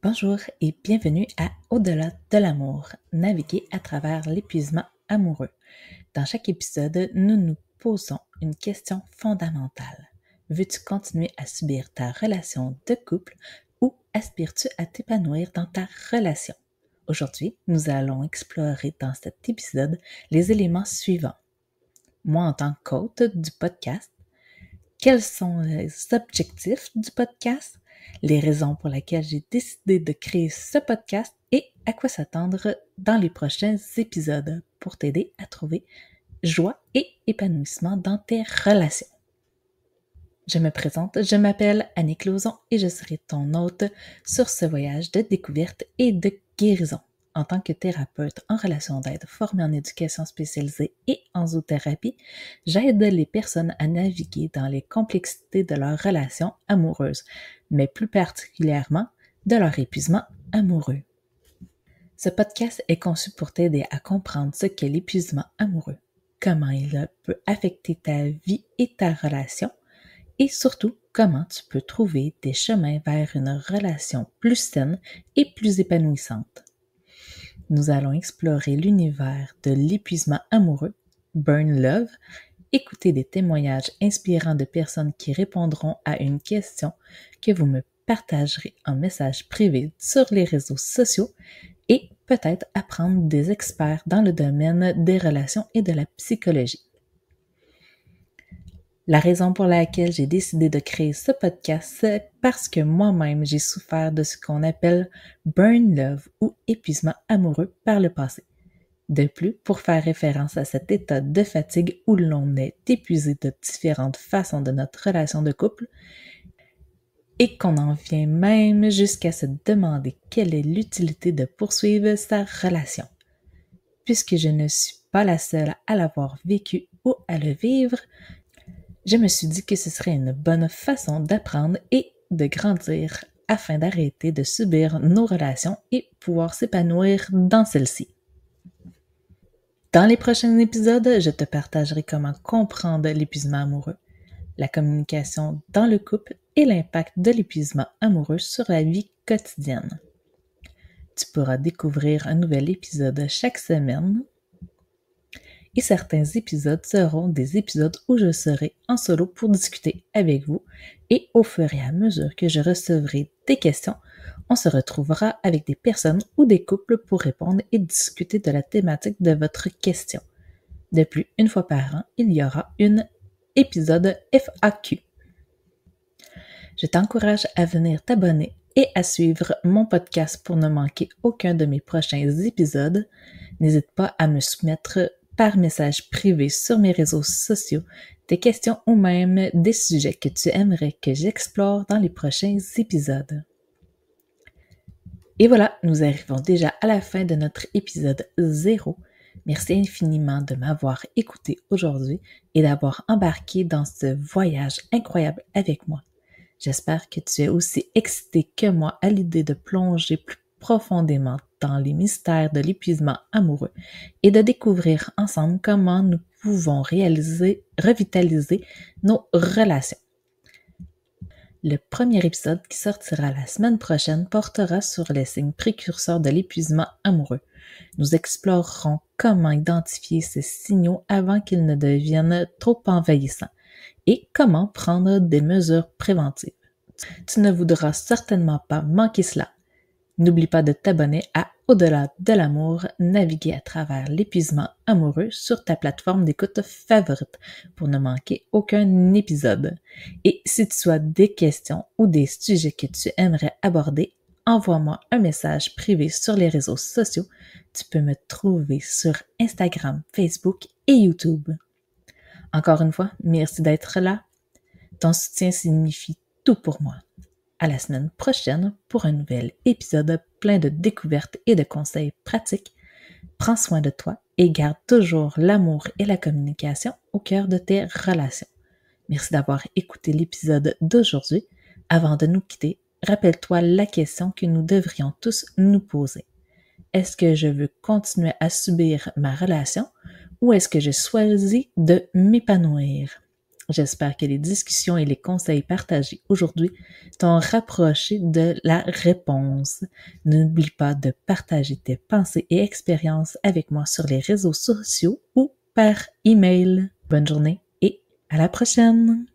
Bonjour et bienvenue à Au-delà de l'amour, naviguer à travers l'épuisement amoureux. Dans chaque épisode, nous nous posons une question fondamentale. Veux-tu continuer à subir ta relation de couple ou aspires-tu à t'épanouir dans ta relation? Aujourd'hui, nous allons explorer dans cet épisode les éléments suivants. Moi, en tant qu'hôte du podcast, quels sont les objectifs du podcast? Les raisons pour lesquelles j'ai décidé de créer ce podcast et à quoi s'attendre dans les prochains épisodes pour t'aider à trouver joie et épanouissement dans tes relations. Je me présente, je m'appelle Annick Lauzon et je serai ton hôte sur ce voyage de découverte et de guérison. En tant que thérapeute en relation d'aide formée en éducation spécialisée et en zoothérapie, j'aide les personnes à naviguer dans les complexités de leurs relations amoureuses, mais plus particulièrement de leur épuisement amoureux. Ce podcast est conçu pour t'aider à comprendre ce qu'est l'épuisement amoureux, comment il peut affecter ta vie et ta relation, et surtout comment tu peux trouver des chemins vers une relation plus saine et plus épanouissante. Nous allons explorer l'univers de l'épuisement amoureux, Burn Love, écouter des témoignages inspirants de personnes qui répondront à une question que vous me partagerez en message privé sur les réseaux sociaux et peut-être apprendre des experts dans le domaine des relations et de la psychologie. La raison pour laquelle j'ai décidé de créer ce podcast, c'est parce que moi-même, j'ai souffert de ce qu'on appelle burn love ou épuisement amoureux par le passé. De plus, pour faire référence à cet état de fatigue où l'on est épuisé de différentes façons de notre relation de couple et qu'on en vient même jusqu'à se demander quelle est l'utilité de poursuivre sa relation. Puisque je ne suis pas la seule à l'avoir vécu ou à le vivre, je me suis dit que ce serait une bonne façon d'apprendre et de grandir afin d'arrêter de subir nos relations et pouvoir s'épanouir dans celles-ci. Dans les prochains épisodes, je te partagerai comment comprendre l'épuisement amoureux, la communication dans le couple et l'impact de l'épuisement amoureux sur la vie quotidienne. Tu pourras découvrir un nouvel épisode chaque semaine. Et certains épisodes seront des épisodes où je serai en solo pour discuter avec vous et au fur et à mesure que je recevrai des questions, on se retrouvera avec des personnes ou des couples pour répondre et discuter de la thématique de votre question. De plus, une fois par an, il y aura un épisode FAQ. Je t'encourage à venir t'abonner et à suivre mon podcast pour ne manquer aucun de mes prochains épisodes. N'hésite pas à me soumettre par message privé sur mes réseaux sociaux, des questions ou même des sujets que tu aimerais que j'explore dans les prochains épisodes. Et voilà, nous arrivons déjà à la fin de notre épisode 0. Merci infiniment de m'avoir écouté aujourd'hui et d'avoir embarqué dans ce voyage incroyable avec moi. J'espère que tu es aussi excité que moi à l'idée de plonger plus profondément dans les mystères de l'épuisement amoureux et de découvrir ensemble comment nous pouvons revitaliser nos relations. Le premier épisode qui sortira la semaine prochaine portera sur les signes précurseurs de l'épuisement amoureux. Nous explorerons comment identifier ces signaux avant qu'ils ne deviennent trop envahissants et comment prendre des mesures préventives. Tu ne voudras certainement pas manquer cela. N'oublie pas de t'abonner à Au-delà de l'amour, naviguer à travers l'épuisement amoureux sur ta plateforme d'écoute favorite pour ne manquer aucun épisode. Et si tu as des questions ou des sujets que tu aimerais aborder, envoie-moi un message privé sur les réseaux sociaux. Tu peux me trouver sur Instagram, Facebook et YouTube. Encore une fois, merci d'être là. Ton soutien signifie tout pour moi. À la semaine prochaine pour un nouvel épisode plein de découvertes et de conseils pratiques. Prends soin de toi et garde toujours l'amour et la communication au cœur de tes relations. Merci d'avoir écouté l'épisode d'aujourd'hui. Avant de nous quitter, rappelle-toi la question que nous devrions tous nous poser. Est-ce que je veux continuer à subir ma relation ou est-ce que je choisis de m'épanouir? J'espère que les discussions et les conseils partagés aujourd'hui t'ont rapproché de la réponse. N'oublie pas de partager tes pensées et expériences avec moi sur les réseaux sociaux ou par email. Bonne journée et à la prochaine!